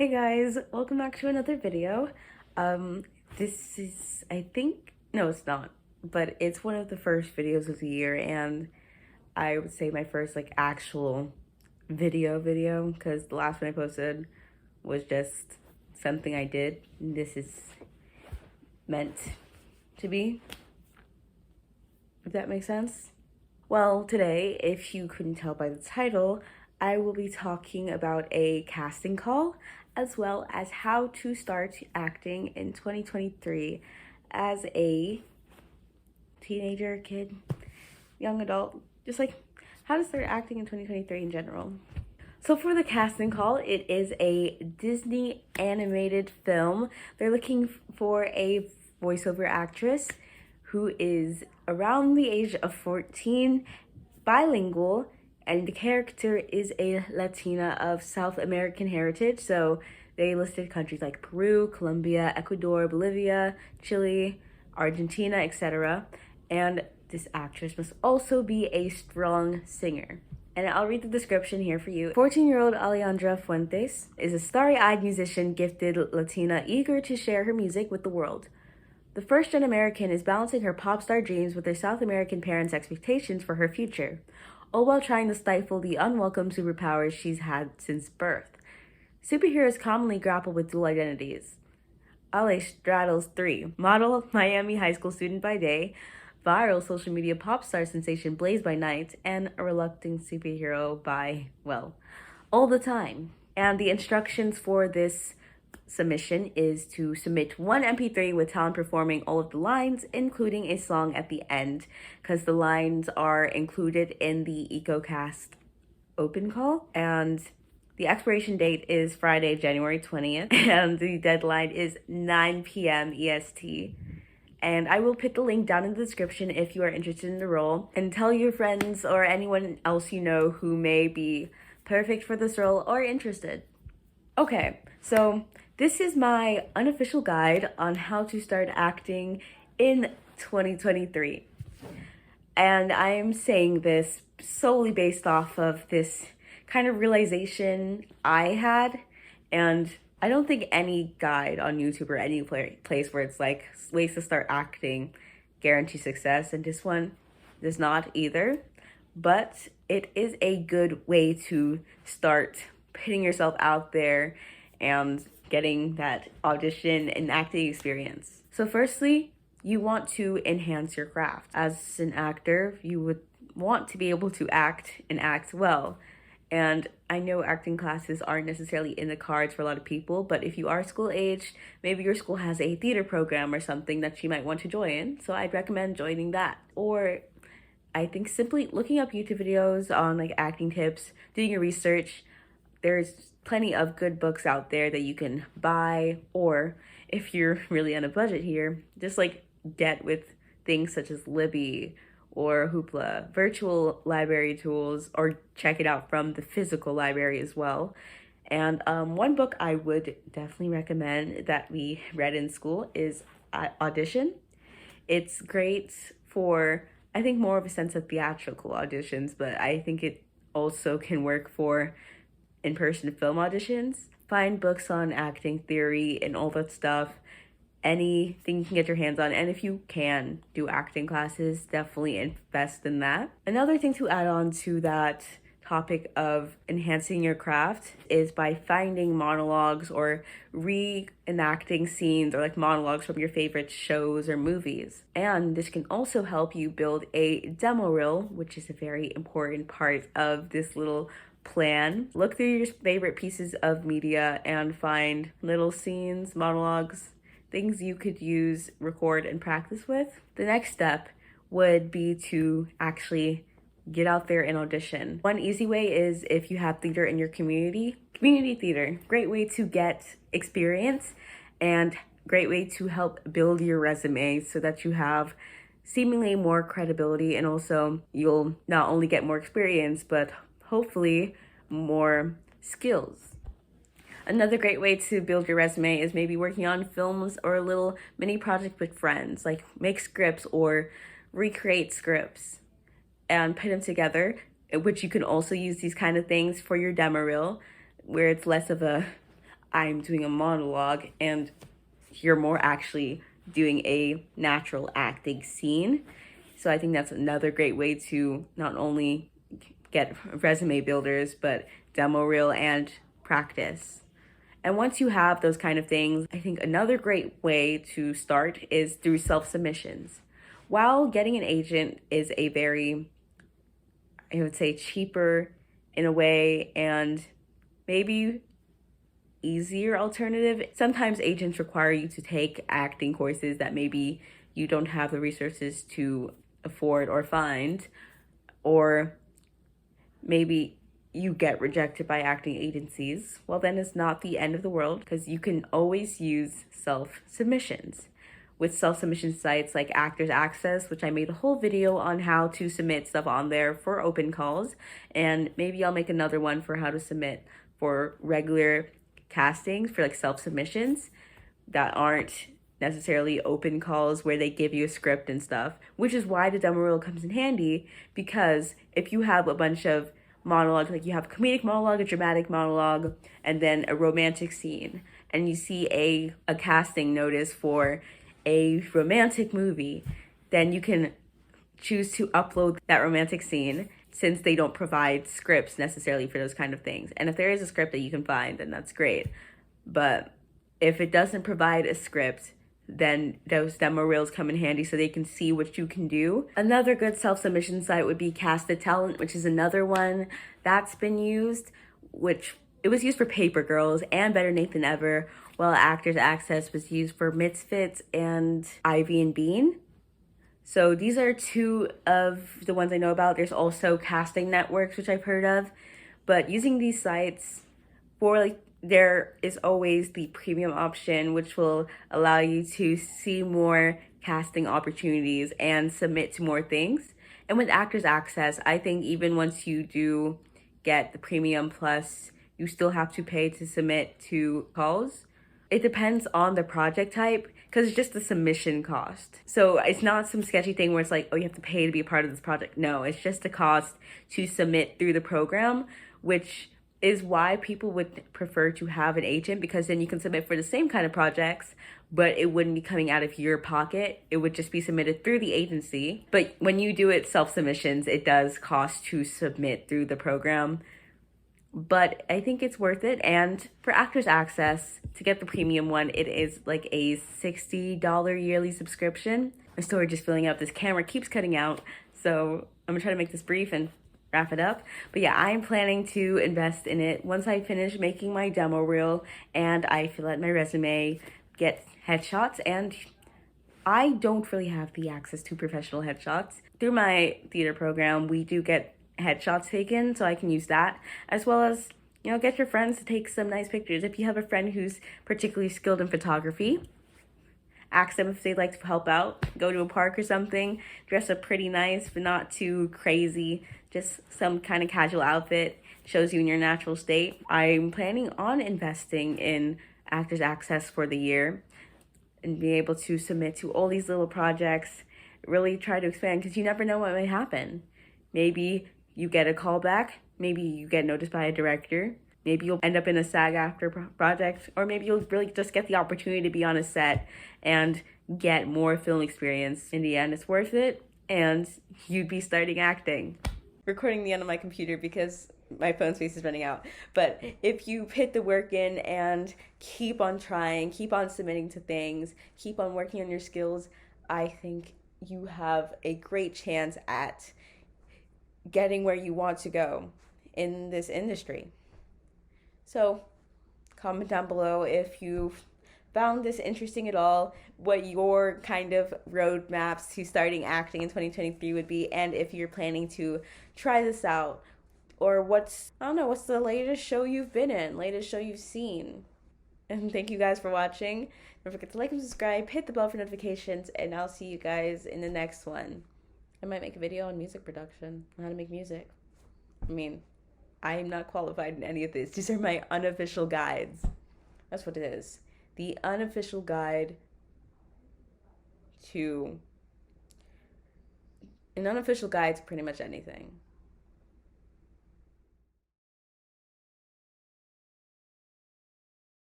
Hey guys, welcome back to another video. This is, I think, no, it's not, but it's one of the first videos of the year, and I would say my first like actual video, because the last one I posted was just something I did. This is meant to be, if that makes sense. Well, today, if you couldn't tell by the title, I will be talking about a casting call as well as how to start acting in 2023 as a teenager, kid, young adult, just like how to start acting in 2023 in general. So for the casting call, it is a Disney animated film. They're looking for a voiceover actress who is around the age of 14, bilingual, and the character is a Latina of South American heritage. So they listed countries like Peru, Colombia, Ecuador, Bolivia, Chile, Argentina, etc. And this actress must also be a strong singer. And I'll read the description here for you. 14-year-old Alejandra Fuentes is a starry-eyed musician, gifted Latina, eager to share her music with the world. The first-gen American is balancing her pop star dreams with her South American parents' expectations for her future, all while trying to stifle the unwelcome superpowers she's had since birth. Superheroes commonly grapple with dual identities. Ale straddles three: model, Miami high school student by day, viral social media pop star sensation Blaze by night, and a reluctant superhero by, well, all the time. And the instructions for this submission is to submit one MP3 with talent performing all of the lines, including a song at the end, because the lines are included in the EcoCast open call. And the expiration date is Friday, January 20th, and the deadline is 9 p.m. EST. And I will put the link down in the description if you are interested in the role. And tell your friends or anyone else you know who may be perfect for this role or interested. Okay, so this is my unofficial guide on how to start acting in 2023. And I am saying this solely based off of this kind of realization I had. And I don't think any guide on YouTube or any place where it's like ways to start acting guarantee success, and this one does not either. But it is a good way to start putting yourself out there and getting that audition and acting experience. So firstly, you want to enhance your craft. As an actor, you would want to be able to act and act well. And I know acting classes aren't necessarily in the cards for a lot of people, but if you are school aged, maybe your school has a theater program or something that you might want to join. So I'd recommend joining that. Or I think simply looking up YouTube videos on like acting tips, doing your research. There's plenty of good books out there that you can buy, or if you're really on a budget here, just like get with things such as Libby or Hoopla, virtual library tools, or check it out from the physical library as well. And one book I would definitely recommend that we read in school is Audition. It's great for, I think, more of a sense of theatrical auditions, but I think it also can work for in-person film auditions. Find books on acting theory and all that stuff, anything you can get your hands on. And if you can do acting classes, definitely invest in that. Another thing to add on to that topic of enhancing your craft is by finding monologues or reenacting scenes or like monologues from your favorite shows or movies. And this can also help you build a demo reel, which is a very important part of this little plan. Look through your favorite pieces of media and find little scenes, monologues, things you could use, record, and practice with. The next step would be to actually get out there and audition. One easy way is if you have theater in your community theater. Great way to get experience and great way to help build your resume so that you have seemingly more credibility, and also you'll not only get more experience, but hopefully more skills. Another great way to build your resume is maybe working on films or a little mini project with friends, like make scripts or recreate scripts and put them together, which you can also use these kind of things for your demo reel, where it's less of a I'm doing a monologue and you're more actually doing a natural acting scene. So I think that's another great way to not only get resume builders, but demo reel and practice. And once you have those kind of things, I think another great way to start is through self-submissions. While getting an agent is a very, I would say, cheaper in a way and maybe easier alternative, sometimes agents require you to take acting courses that maybe you don't have the resources to afford or find, or maybe you get rejected by acting agencies. Well, then it's not the end of the world, because you can always use self-submissions. With self-submission sites like Actors Access, which I made a whole video on how to submit stuff on there for open calls, and maybe I'll make another one for how to submit for regular castings for like self-submissions that aren't necessarily open calls where they give you a script and stuff, which is why the demo reel comes in handy, because if you have a bunch of monologue, like you have a comedic monologue, a dramatic monologue, and then a romantic scene, and you see a casting notice for a romantic movie, then you can choose to upload that romantic scene, since they don't provide scripts necessarily for those kind of things. And if there is a script that you can find, then that's great. But if it doesn't provide a script, then those demo reels come in handy so they can see what you can do. Another good self-submission site would be Casted Talent, which is another one that's been used, which it was used for Paper Girls and Better Nate Than Ever, while Actors Access was used for Misfits and Ivy and Bean. So these are two of the ones I know about. There's also casting networks, which I've heard of. But using these sites for like, there is always the premium option, which will allow you to see more casting opportunities and submit to more things. And with Actors Access, I think even once you do get the premium plus, you still have to pay to submit to calls. It depends on the project type, because it's just the submission cost. So it's not some sketchy thing where it's like, oh, you have to pay to be a part of this project. No, it's just the cost to submit through the program, which is why people would prefer to have an agent, because then you can submit for the same kind of projects, but it wouldn't be coming out of your pocket. It would just be submitted through the agency. But when you do it self-submissions, it does cost to submit through the program. But I think it's worth it. And for Actors Access, to get the premium one, it is like a $60 yearly subscription. My story just filling up. This camera keeps cutting out, so I'm gonna try to make this brief and wrap it up. But yeah, I'm planning to invest in it once I finish making my demo reel and I fill out my resume, get headshots, and I don't really have the access to professional headshots. Through my theater program, we do get headshots taken, so I can use that, as well as, you know, get your friends to take some nice pictures. If you have a friend who's particularly skilled in photography, ask them if they'd like to help out. Go to a park or something, dress up pretty nice, but not too crazy. Just some kind of casual outfit, shows you in your natural state. I'm planning on investing in Actors Access for the year and be able to submit to all these little projects, really try to expand, because you never know what might happen. Maybe you get a call back, maybe you get noticed by a director, maybe you'll end up in a SAG-AFTRA project, or maybe you'll really just get the opportunity to be on a set and get more film experience. In the end, it's worth it, and you'd be starting acting. Recording the end of my computer because my phone space is running out. But if you put the work in and keep on trying, keep on submitting to things, keep on working on your skills, I think you have a great chance at getting where you want to go in this industry. So comment down below if you've found this interesting at all, what your kind of roadmaps to starting acting in 2023 would be, and if you're planning to try this out, or what's the latest show you've been in, latest show you've seen. And thank you guys for watching. Don't forget to like and subscribe, hit the bell for notifications, and I'll see you guys in the next one. I might make a video on music production, on how to make music. I mean, I'm not qualified in any of this. These are my unofficial guides. That's what it is. The unofficial guide to... An unofficial guide to pretty much anything.